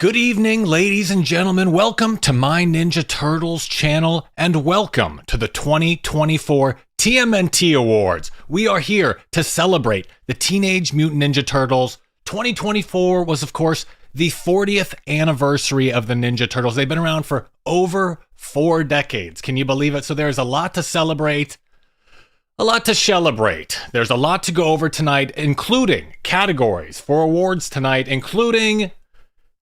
Good evening, ladies and gentlemen. Welcome to my Ninja Turtles channel and welcome to the 2024 TMNT Awards. We are here to celebrate the Teenage Mutant Ninja Turtles. 2024 was, of course, the 40th anniversary of the Ninja Turtles. They've been around for over 4 decades. Can you believe it? So there's a lot to celebrate. There's a lot to go over tonight, including categories for awards tonight, including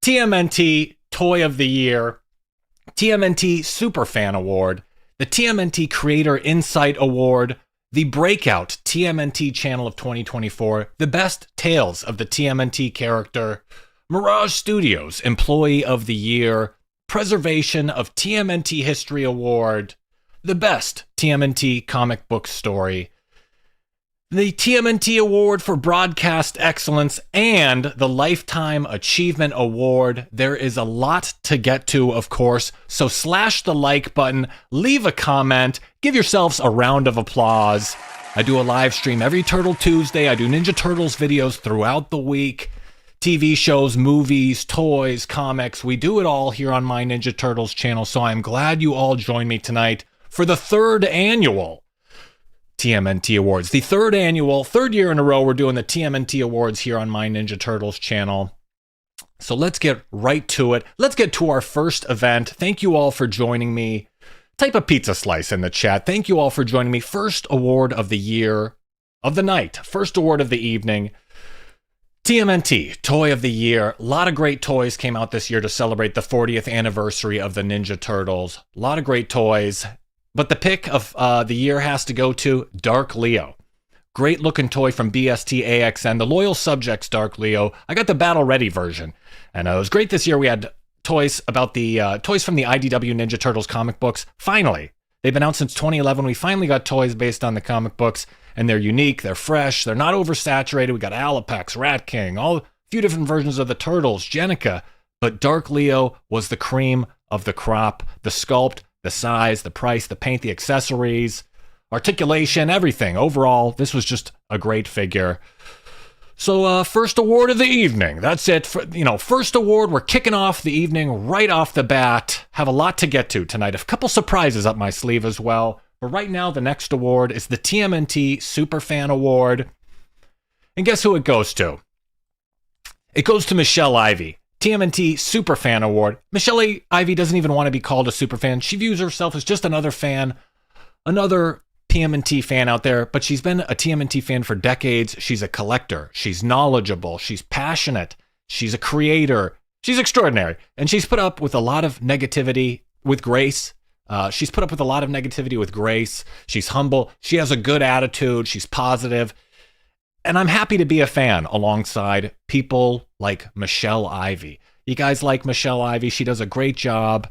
TMNT Toy of the Year, TMNT Superfan Award, the TMNT Creator Insight Award, the Breakout TMNT Channel of 2024, the Best Tales of the TMNT Character, Mirage Studios Employee of the Year, Preservation of TMNT History Award, the Best TMNT Comic Book Story, the TMNT Award for Broadcast Excellence, and the Lifetime Achievement Award. There is a lot to get to, of course, so slash the like button, leave a comment, give yourselves a round of applause. I do a live stream every Turtle Tuesday. I do Ninja Turtles videos throughout the week. TV shows, movies, toys, comics. We do it all here on my Ninja Turtles channel, so I'm glad you all joined me tonight for the third annual TMNT Awards. The third year in a row, we're doing the TMNT Awards here on my Ninja Turtles channel. So let's get right to it. Let's get to our first event. Thank you all for joining me. Type a pizza slice in the chat. Thank you all for joining me. First award of the year, of the night. First award of the evening. TMNT, Toy of the Year. A lot of great toys came out this year to celebrate the 40th anniversary of the Ninja Turtles. A lot of great toys. But the pick of the year has to go to Dark Leo. Great looking toy from BST-AXN, the Loyal Subjects Dark Leo. I got the Battle Ready version. And it was great this year. We had toys about the toys from the IDW Ninja Turtles comic books. Finally, they've been out since 2011. We finally got toys based on the comic books. And they're unique, they're fresh, they're not oversaturated. We got Alapex, Rat King, a few different versions of the Turtles, Jenica. But Dark Leo was the cream of the crop. The sculpt, the size, the price, the paint, the accessories, articulation, everything. Overall, this was just a great figure. So first award of the evening. That's it. First award. We're kicking off the evening right off the bat. Have a lot to get to tonight. A couple surprises up my sleeve as well. But right now, the next award is the TMNT Superfan Award. And guess who it goes to? It goes to Michelle Ivy. TMNT Superfan Award. Michelle Ivy doesn't even want to be called a superfan. She views herself as just another fan, another TMNT fan out there, but she's been a TMNT fan for decades. She's a collector. She's knowledgeable. She's passionate. She's a creator. She's extraordinary. And she's put up with a lot of negativity with grace. She's humble. She has a good attitude. She's positive. And I'm happy to be a fan alongside people like Michelle Ivy. You guys like Michelle Ivy? She does a great job.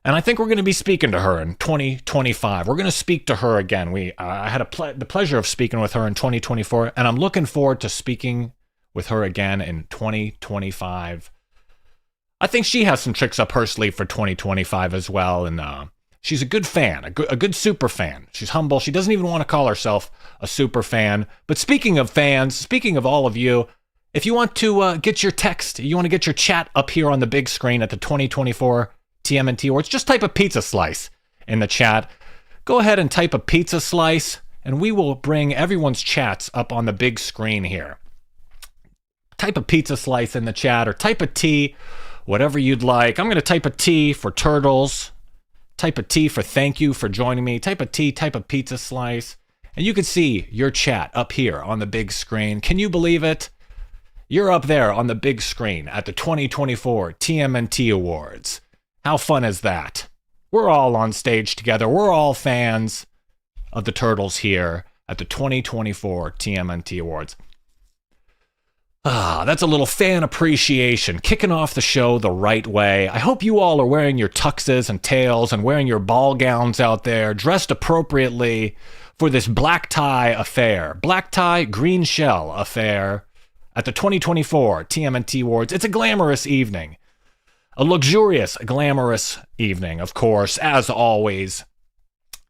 And I think we're going to be speaking to her in 2025. We're going to speak to her again. I had the pleasure of speaking with her in 2024, and I'm looking forward to speaking with her again in 2025. I think she has some tricks up her sleeve for 2025 as well, and she's a good fan, a good super fan. She's humble. She doesn't even want to call herself a super fan. But speaking of fans, speaking of all of you, if you want to get your text, you want to get your chat up here on the big screen at the 2024 TMNT Awards, just type a pizza slice in the chat. Go ahead and type a pizza slice, and we will bring everyone's chats up on the big screen here. Type a pizza slice in the chat, or type a T, whatever you'd like. I'm going to type a T for Turtles. Type a T for thank you for joining me. Type a T, type a pizza slice. And you can see your chat up here on the big screen. Can you believe it? You're up there on the big screen at the 2024 TMNT Awards. How fun is that? We're all on stage together. We're all fans of the Turtles here at the 2024 TMNT Awards. That's a little fan appreciation, kicking off the show the right way. I hope you all are wearing your tuxes and tails and wearing your ball gowns out there, dressed appropriately for this black tie affair, black tie, green shell affair at the 2024 TMNT Awards. It's a glamorous evening, a luxurious, glamorous evening, of course, as always.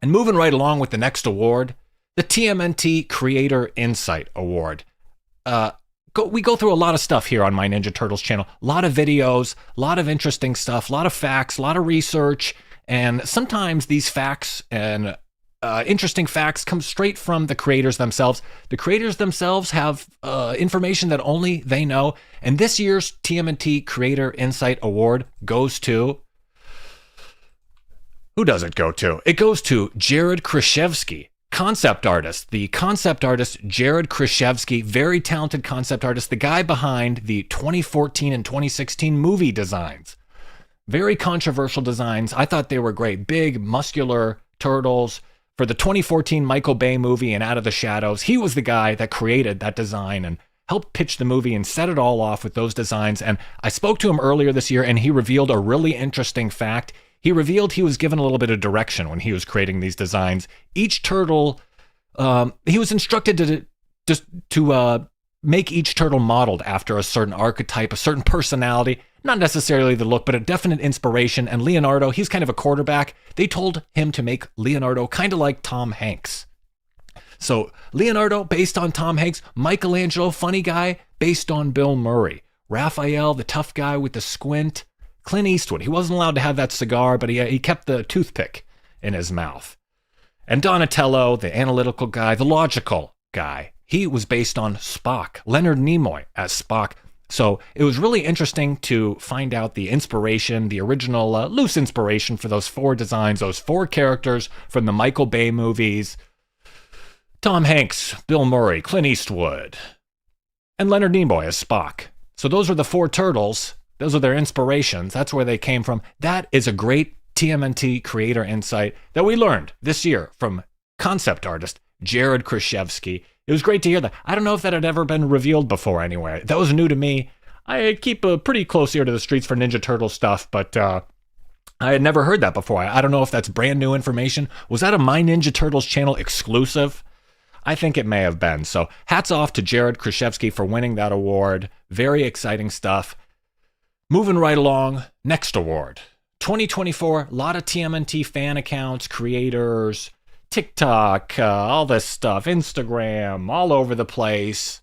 And moving right along with the next award, the TMNT Creator Insight Award. we go through a lot of stuff here on my Ninja Turtles channel. A lot of videos, a lot of interesting stuff, a lot of facts, a lot of research, and sometimes these facts and interesting facts come straight from the creators themselves. The creators themselves have information that only they know. And this year's TMNT Creator Insight Award goes to... Who does it go to? It goes to Jared Krzyzewski, concept artist. The concept artist, Jared Krzyzewski, very talented concept artist, the guy behind the 2014 and 2016 movie designs. Very controversial designs. I thought they were great. Big, muscular turtles. For the 2014 Michael Bay movie and Out of the Shadows, he was the guy that created that design and helped pitch the movie and set it all off with those designs. And I spoke to him earlier this year, and he revealed a really interesting fact. He revealed he was given a little bit of direction when he was creating these designs. Each turtle, he was instructed to make each turtle modeled after a certain archetype, a certain personality, not necessarily the look, but a definite inspiration. And Leonardo, he's kind of a quarterback. They told him to make Leonardo kind of like Tom Hanks. So Leonardo, based on Tom Hanks. Michelangelo, funny guy, based on Bill Murray. Raphael, the tough guy with the squint. Clint Eastwood, he wasn't allowed to have that cigar, but he kept the toothpick in his mouth. And Donatello, the analytical guy, the logical guy, he was based on Spock, Leonard Nimoy as Spock. So it was really interesting to find out the inspiration, the original loose inspiration for those 4 designs, those 4 characters from the Michael Bay movies. Tom Hanks, Bill Murray, Clint Eastwood, and Leonard Nimoy as Spock. So those are the 4 turtles. Those are their inspirations. That's where they came from. That is a great TMNT creator insight that we learned this year from concept artist Jared Krzyzewski. It was great to hear that. I don't know if that had ever been revealed before anywhere. That was new to me. I keep a pretty close ear to the streets for Ninja Turtle stuff, but I had never heard that before. I don't know if that's brand new information. Was that a My Ninja Turtles channel exclusive? I think it may have been. So hats off to Jared Krzyzewski for winning that award. Very exciting stuff. Moving right along, next award. 2024, a lot of TMNT fan accounts, creators, TikTok, all this stuff, Instagram, all over the place.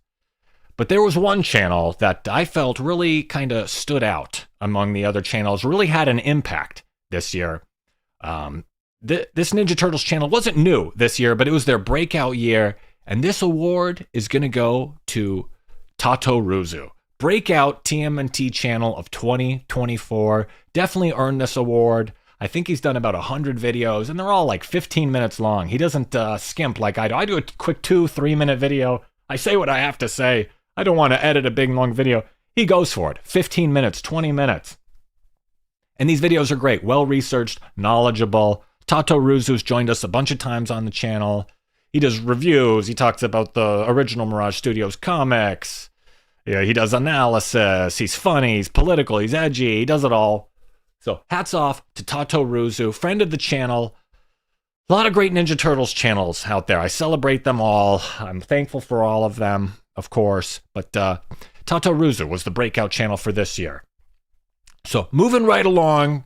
But there was one channel that I felt really kind of stood out among the other channels, really had an impact this year. This Ninja Turtles channel wasn't new this year, but it was their breakout year. And this award is going to go to Tato Ruzu. Breakout TMNT channel of 2024. Definitely earned this award. I think he's done about 100 videos, and they're all like 15 minutes long. He doesn't skimp like I do. I do a quick 2-3 minute video. I say what I have to say. I don't want to edit a big, long video. He goes for it. 15 minutes, 20 minutes. And these videos are great. Well-researched, knowledgeable. Tato Ruzu's joined us a bunch of times on the channel. He does reviews. He talks about the original Mirage Studios comics. Yeah, he does analysis. He's funny. He's political. He's edgy. He does it all. So hats off to Tato Ruzu, friend of the channel. A lot of great Ninja Turtles channels out there. I celebrate them all. I'm thankful for all of them, of course. But Tato Ruzu was the breakout channel for this year. So moving right along.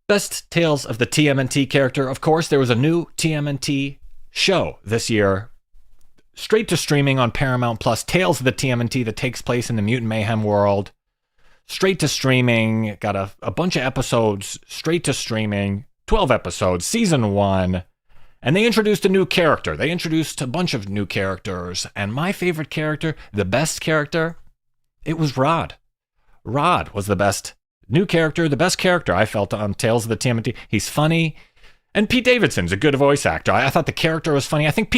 Best Tales of the TMNT character. Of course, there was a new TMNT show this year. Straight to streaming on Paramount Plus. Tales of the TMNT that takes place in the Mutant Mayhem world. Straight to streaming. Got a bunch of episodes straight to streaming. 12 episodes. Season 1. And they introduced a new character. They introduced a bunch of new characters. And my favorite character, the best character, it was Rod. Rod was the best new character, the best character I felt on Tales of the TMNT. He's funny. And Pete Davidson's a good voice actor. I thought the character was funny. I think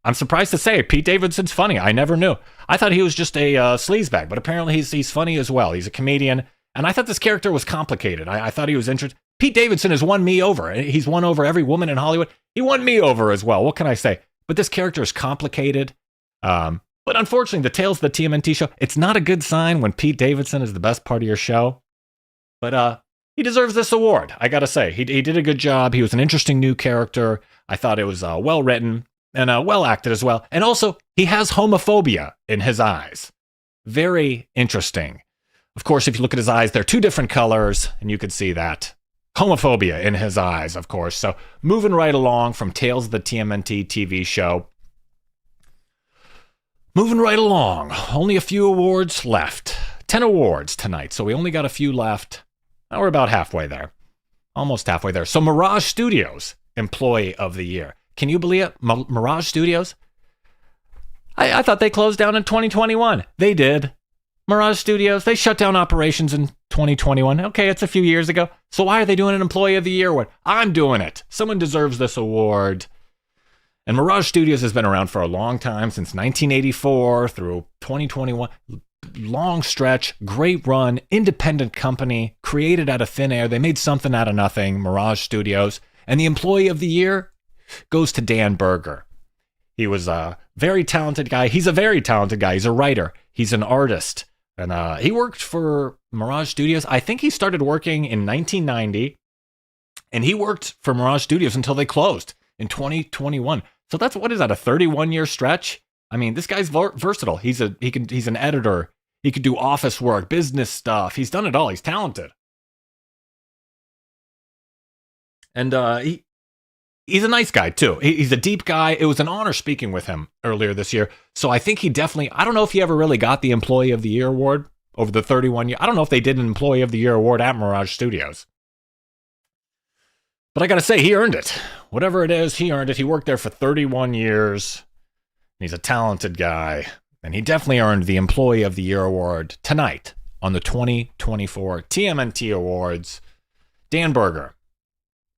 I'm surprised to say Pete Davidson's funny. I never knew. I thought he was just a sleazebag, but apparently he's funny as well. He's a comedian. And I thought this character was complicated. I thought he was interesting. Pete Davidson has won me over. He's won over every woman in Hollywood. He won me over as well. What can I say? But this character is complicated. But unfortunately, the Tales of the TMNT show, it's not a good sign when Pete Davidson is the best part of your show. But he deserves this award, I gotta say. He did a good job. He was an interesting new character. I thought it was well written and well acted as well. And also, he has homophobia in his eyes. Very interesting. Of course, if you look at his eyes, they're 2 different colors, and you could see that. Homophobia in his eyes, of course. So moving right along from Tales of the TMNT TV show. Moving right along. Only a few awards left. 10 awards tonight, so we only got a few left. Now we're about halfway there. Almost halfway there. So Mirage Studios, Employee of the Year. Can you believe it? Mirage Studios? I thought they closed down in 2021. They did. Mirage Studios, they shut down operations in 2021. Okay, it's a few years ago. So why are they doing an Employee of the Year award? I'm doing it. Someone deserves this award. And Mirage Studios has been around for a long time, since 1984 through 2021. Long stretch, great run, independent company, created out of thin air. They made something out of nothing, Mirage Studios. And the Employee of the Year goes to Dan Berger. He was a very talented guy. He's a very talented guy. He's a writer. He's an artist. And he worked for Mirage Studios. I think he started working in 1990. And he worked for Mirage Studios until they closed in 2021. So that's, what is that, a 31-year stretch? I mean, this guy's versatile. He's an editor. He could do office work, business stuff. He's done it all. He's talented. And he's a nice guy, too. He's a deep guy. It was an honor speaking with him earlier this year. So I think he definitely, I don't know if he ever really got the Employee of the Year award over the 31 years. I don't know if they did an Employee of the Year award at Mirage Studios. But I got to say, he earned it. Whatever it is, he earned it. He worked there for 31 years. He's a talented guy. And he definitely earned the Employee of the Year award tonight on the 2024 TMNT Awards. Dan Berger.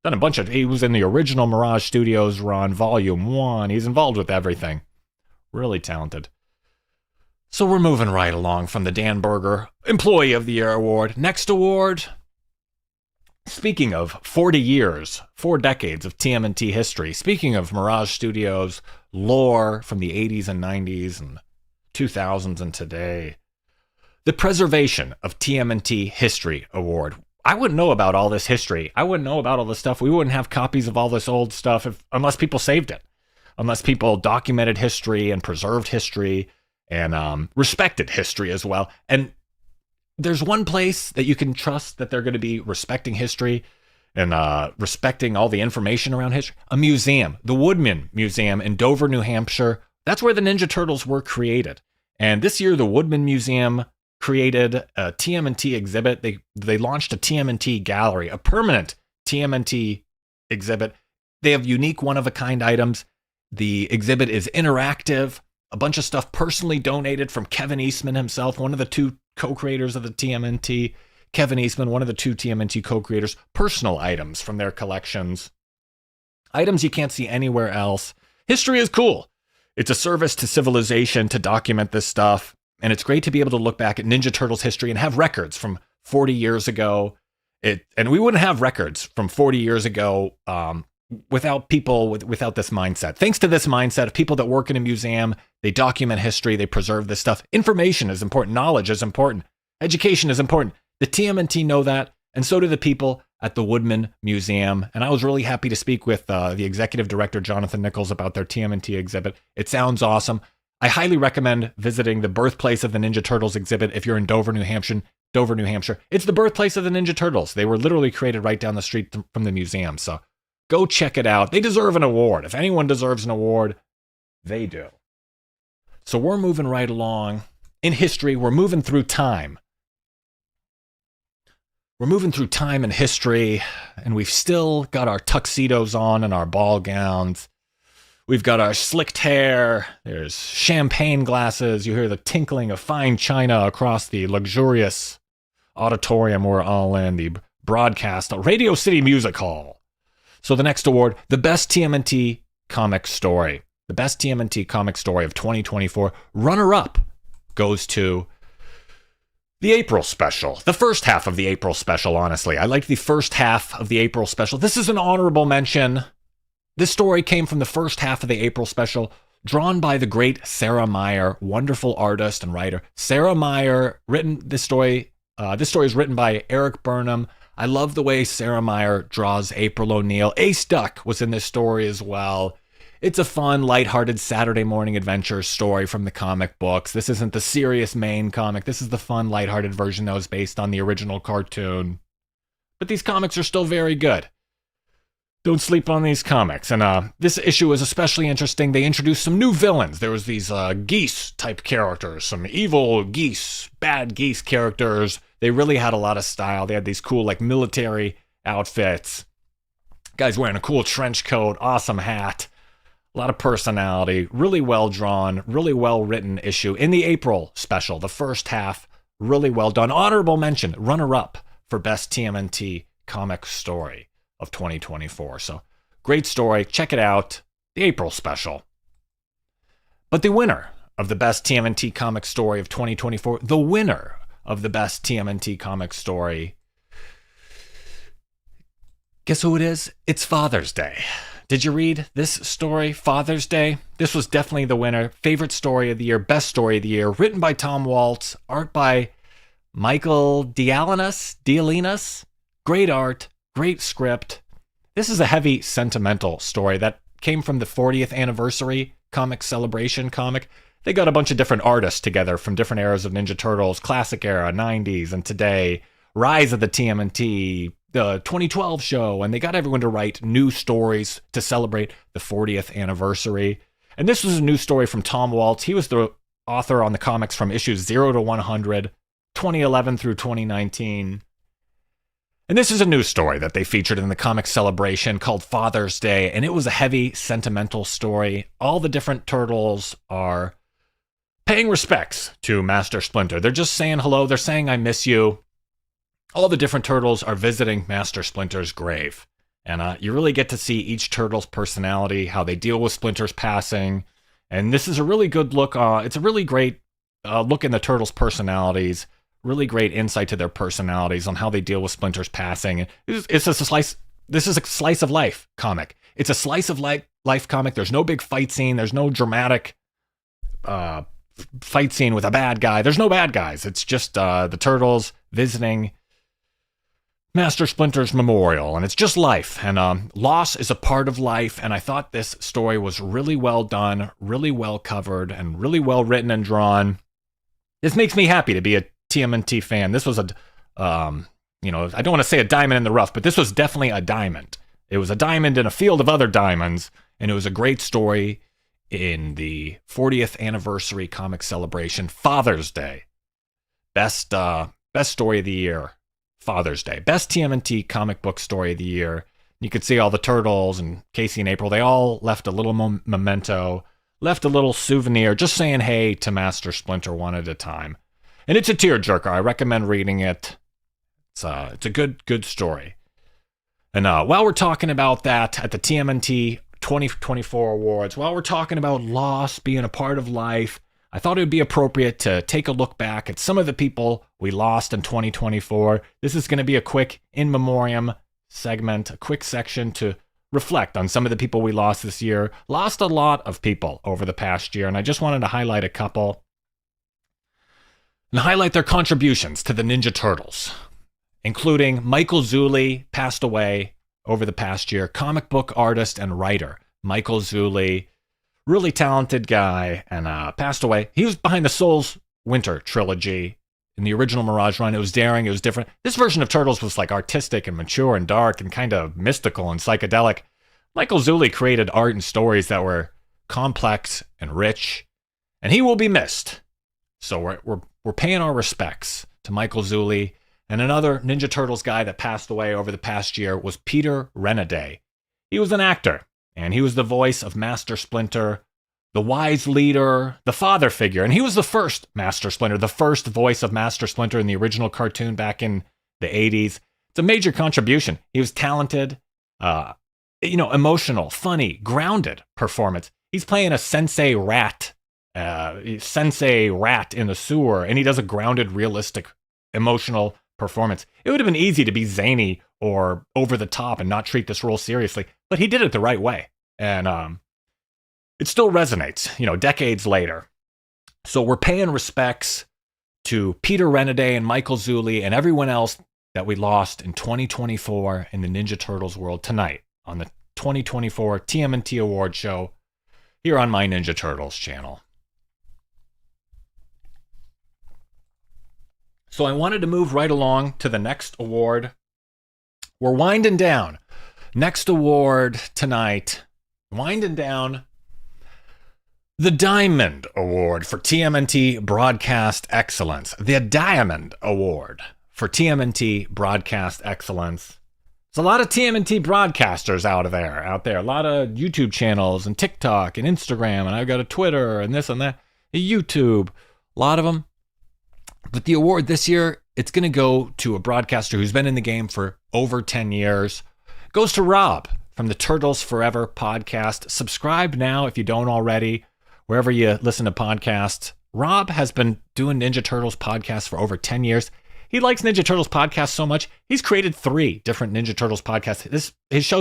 Done a bunch of, he was in the original Mirage Studios run, Volume 1. He's involved with everything. Really talented. So we're moving right along from the Dan Berger Employee of the Year award. Next award, speaking of 40 years, 4 decades of TMNT history, speaking of Mirage Studios lore from the 80s and 90s and 2000s and today, the Preservation of TMNT History Award. I wouldn't know about all this history. I wouldn't know about all this stuff. We wouldn't have copies of all this old stuff unless people saved it, unless people documented history and preserved history and respected history as well. And there's one place that you can trust that they're going to be respecting history and respecting all the information around history. A museum, the Woodman Museum in Dover, New Hampshire. That's where the Ninja Turtles were created. And this year, the Woodman Museum created a TMNT exhibit. They launched a TMNT gallery, a permanent TMNT exhibit. They have unique one-of-a-kind items. The exhibit is interactive. A bunch of stuff personally donated from Kevin Eastman himself, one of the 2 co-creators of the TMNT. Kevin Eastman, one of the 2 TMNT co-creators. Personal items from their collections. Items you can't see anywhere else. History is cool. It's a service to civilization to document this stuff. And it's great to be able to look back at Ninja Turtles history and have records from 40 years ago. And we wouldn't have records from 40 years ago without people without this mindset. Thanks to this mindset of people that work in a museum, they document history, they preserve this stuff. Information is important. Knowledge is important. Education is important. The TMNT know that, and so do the people at the Woodman Museum. And I was really happy to speak with the executive director, Jonathan Nichols, about their TMNT exhibit. It sounds awesome. I highly recommend visiting the birthplace of the Ninja Turtles exhibit if you're in Dover, New Hampshire. It's the birthplace of the Ninja Turtles. They were literally created right down the street from the museum. So go check it out. They deserve an award. If anyone deserves an award, they do. So we're moving right along. In history, we're moving through time. We're moving through time and history, and we've still got our tuxedos on and our ball gowns. We've got our slicked hair, there's champagne glasses, you hear the tinkling of fine china across the luxurious auditorium we're all in, the broadcast, Radio City Music Hall. So the next award, the best TMNT comic story. The best TMNT comic story of 2024. Runner-up goes to the April special. The first half of the April special, honestly. I liked the first half of the April special. This is an honorable mention. This story came from the first half of the April special, drawn by the great Sarah Meyer, wonderful artist and writer. Sarah Meyer, written this story. This story is written by Eric Burnham. I love the way Sarah Meyer draws April O'Neil. Ace Duck was in this story as well. It's a fun, lighthearted Saturday morning adventure story from the comic books. This isn't the serious main comic. This is the fun, lighthearted version that was based on the original cartoon. But these comics are still very good. Don't sleep on these comics. And this issue is especially interesting. They introduced some new villains. There was these geese type characters, some evil geese, bad geese characters. They really had a lot of style. They had these cool like military outfits. Guy's wearing a cool trench coat, awesome hat, a lot of personality, really well drawn, really well written issue. In the April special, the first half, really well done. Honorable mention, runner up for best TMNT comic story of 2024. So great story. Check it out. The April special. But the winner of the best TMNT comic story of 2024, the winner of the best TMNT comic story, guess who it is? It's Father's Day. Did you read this story, Father's Day? This was definitely the winner. Favorite story of the year, best story of the year, written by Tom Waltz, art by Michael Dialinas. Great art, great script. This is a heavy sentimental story that came from the 40th anniversary comic celebration comic. They got a bunch of different artists together from different eras of Ninja Turtles, classic era, 90s, and today, Rise of the TMNT, the 2012 show, and they got everyone to write new stories to celebrate the 40th anniversary. And this was a new story from Tom Waltz. He was the author on the comics from issues 0 to 100, 2011 through 2019. And this is a new story that they featured in the comic celebration called Father's Day, and it was a heavy, sentimental story. All the different turtles are paying respects to Master Splinter. They're just saying hello. They're saying, I miss you. All the different turtles are visiting Master Splinter's grave. And you really get to see each turtle's personality, how they deal with Splinter's passing. And this is a really good look. It's a really great look in the turtles' personalities. Really great insight to their personalities on how they deal with Splinter's passing. It's a slice. This is a slice of life comic. It's a slice of life comic. There's no big fight scene. There's no dramatic fight scene with a bad guy. There's no bad guys. It's just the turtles visiting Master Splinter's memorial, and it's just life. And loss is a part of life. And I thought this story was really well done, really well covered, and really well written and drawn. This makes me happy to be a TMNT fan. This was I don't want to say a diamond in the rough, but this was definitely a diamond. It was a diamond in a field of other diamonds, and it was a great story in the 40th anniversary comic celebration, Father's Day. Best story of the year, Father's Day. Best TMNT comic book story of the year. You could see all the turtles and Casey and April. They all left a little memento, left a little souvenir, just saying hey to Master Splinter one at a time. And it's a tearjerker. I recommend reading it. It's a good story. And while we're talking about that at the TMNT 2024 awards, while we're talking about loss being a part of life, I thought it would be appropriate to take a look back at some of the people we lost in 2024. This is going to be a quick in memoriam segment, a quick section to reflect on some of the people we lost this year. Lost a lot of people over the past year, and I just wanted to highlight a couple and highlight their contributions to the Ninja Turtles, including Michael Zulli, passed away over the past year, comic book artist and writer. Michael Zulli, really talented guy, and passed away. He was behind the Souls Winter trilogy. In the original Mirage run, it was daring, it was different. This version of Turtles was like artistic and mature and dark and kind of mystical and psychedelic. Michael Zulli created art and stories that were complex and rich, and he will be missed. So we're paying our respects to Michael Zulli. And another Ninja Turtles guy that passed away over the past year was Peter Renaday. He was an actor, and he was the voice of Master Splinter, the wise leader, the father figure. And he was the first Master Splinter, the first voice of Master Splinter in the original cartoon back in the 80s. It's a major contribution. He was talented, emotional, funny, grounded performance. He's playing a sensei rat in the sewer, and he does a grounded, realistic, emotional performance. It would have been easy to be zany or over the top and not treat this role seriously, but he did it the right way. And it still resonates, decades later. So we're paying respects to Peter Renaday and Michael Zulli and everyone else that we lost in 2024 in the Ninja Turtles world tonight on the 2024 TMNT Award Show here on my Ninja Turtles channel. So I wanted to move right along to the next award. We're winding down Next award tonight, winding down, the Diamond Award for TMNT Broadcast Excellence. The Diamond Award for TMNT Broadcast Excellence. There's a lot of TMNT broadcasters out there. A lot of YouTube channels and TikTok and Instagram, and I've got a Twitter and this and that, YouTube, a lot of them. But the award this year, it's going to go to a broadcaster who's been in the game for over 10 years. It goes to Rob from the Turtles Forever podcast. Subscribe now if you don't already, wherever you listen to podcasts. Rob has been doing Ninja Turtles podcasts for over 10 years. He likes Ninja Turtles podcasts so much, he's created 3 different Ninja Turtles podcasts. His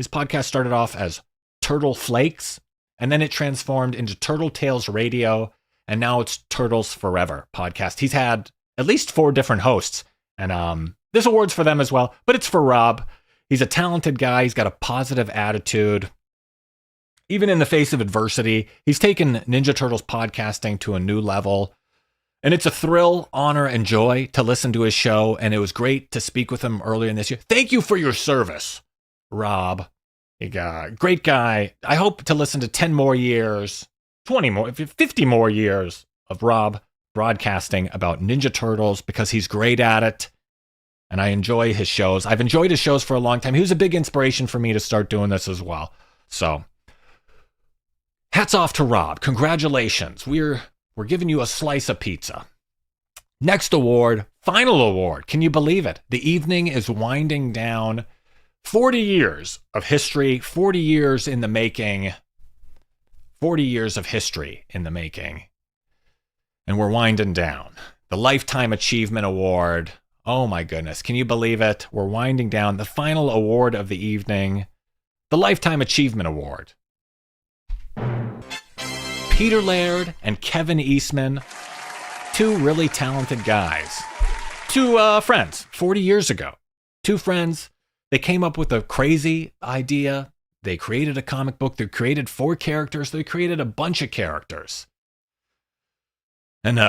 podcast started off as Turtle Flakes, and then it transformed into Turtle Tales Radio, and now it's Turtles Forever podcast. He's had at least 4 different hosts, and this award's for them as well, but it's for Rob. He's a talented guy. He's got a positive attitude. Even in the face of adversity, he's taken Ninja Turtles podcasting to a new level. And it's a thrill, honor, and joy to listen to his show. And it was great to speak with him earlier in this year. Thank you for your service, Rob. Great guy. I hope to listen to 10 more years, 20 more, 50 more years of Rob broadcasting about Ninja Turtles because he's great at it. And I enjoy his shows. I've enjoyed his shows for a long time. He was a big inspiration for me to start doing this as well. So, hats off to Rob. Congratulations. We're giving you a slice of pizza. Next award, final award. Can you believe it? The evening is winding down. 40 years of history, 40 years in the making. 40 years of history in the making. And we're winding down. The Lifetime Achievement Award. Oh my goodness. Can you believe it? We're winding down. The final award of the evening. The Lifetime Achievement Award. Peter Laird and Kevin Eastman, 2 really talented guys. 2 friends, 40 years ago. 2 friends, they came up with a crazy idea. They created a comic book. They created 4 characters. They created a bunch of characters. And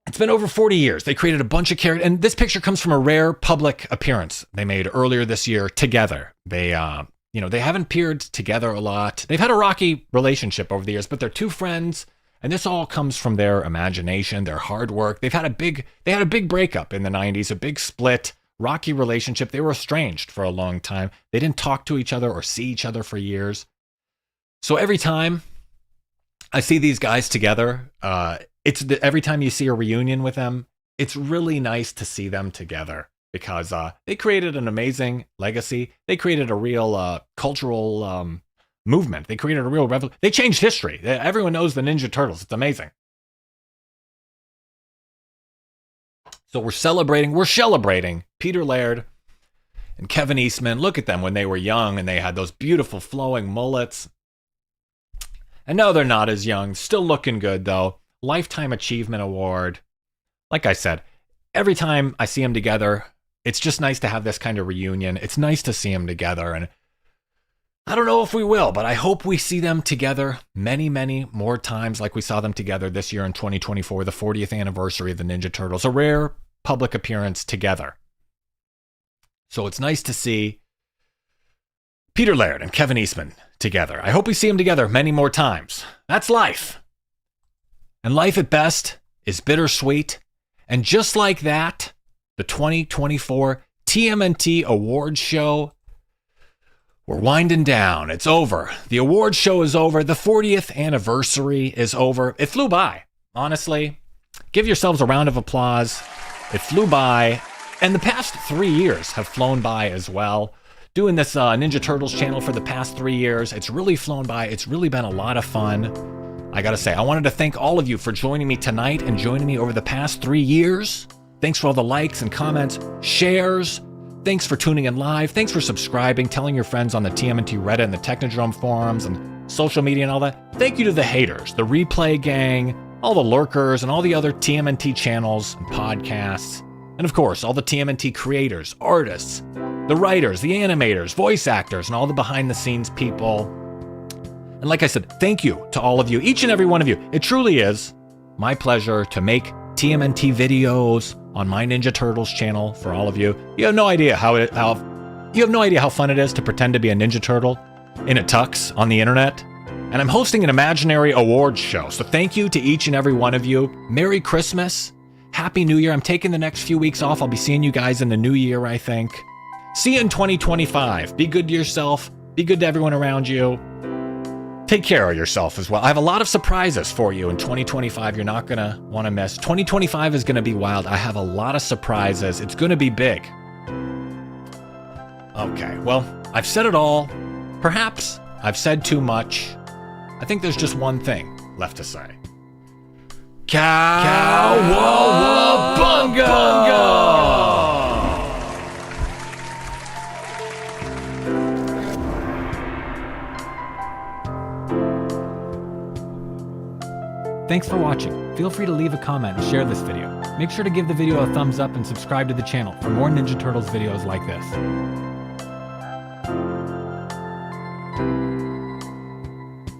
it's been over 40 years. They created a bunch of characters. And this picture comes from a rare public appearance they made earlier this year together. They haven't appeared together a lot. They've had a rocky relationship over the years, but they're 2 friends, and this all comes from their imagination, their hard work. They had a big breakup in the 90s, a big split, rocky relationship. They were estranged for a long time. They didn't talk to each other or see each other for years. So every time I see these guys together, every time you see a reunion with them, it's really nice to see them together. Because they created an amazing legacy. They created a real cultural movement. They created a real revolution. They changed history. Everyone knows the Ninja Turtles. It's amazing. So we're celebrating Peter Laird and Kevin Eastman. Look at them when they were young and they had those beautiful flowing mullets. And now they're not as young. Still looking good, though. Lifetime Achievement Award. Like I said, every time I see them together, it's just nice to have this kind of reunion. It's nice to see them together. And I don't know if we will, but I hope we see them together many, many more times like we saw them together this year in 2024, the 40th anniversary of the Ninja Turtles, a rare public appearance together. So it's nice to see Peter Laird and Kevin Eastman together. I hope we see them together many more times. That's life. And life at best is bittersweet. And just like that, the 2024 TMNT Awards Show, we're winding down. It's over. The awards show is over. The 40th anniversary is over. It flew by, honestly. Give yourselves a round of applause. It flew by. And the past 3 years have flown by as well. Doing this Ninja Turtles channel for the past 3 years, it's really flown by. It's really been a lot of fun. I gotta say, I wanted to thank all of you for joining me tonight and joining me over the past 3 years. Thanks for all the likes and comments, shares. Thanks for tuning in live. Thanks for subscribing, telling your friends on the TMNT Reddit and the Technodrome forums and social media and all that. Thank you to the haters, the replay gang, all the lurkers, and all the other TMNT channels and podcasts. And of course, all the TMNT creators, artists, the writers, the animators, voice actors, and all the behind-the-scenes people. And like I said, thank you to all of you, each and every one of you. It truly is my pleasure to make TMNT videos on my Ninja Turtles channel for all of you. You have no idea how You have no idea how fun it is to pretend to be a Ninja Turtle in a tux on the internet. And I'm hosting an imaginary awards show, so thank you to each and every one of you. Merry Christmas. Happy New Year. I'm taking the next few weeks off. I'll be seeing you guys in the new year, I think. See you in 2025. Be good to yourself. Be good to everyone around you. Take care of yourself as well. I have a lot of surprises for you in 2025 you're not going to want to miss. 2025 is going to be wild. I have a lot of surprises. It's going to be big. Okay, well, I've said it all. Perhaps I've said too much. I think there's just one thing left to say. Cowabunga! Thanks for watching. Feel free to leave a comment and share this video. Make sure to give the video a thumbs up and subscribe to the channel for more Ninja Turtles videos like this.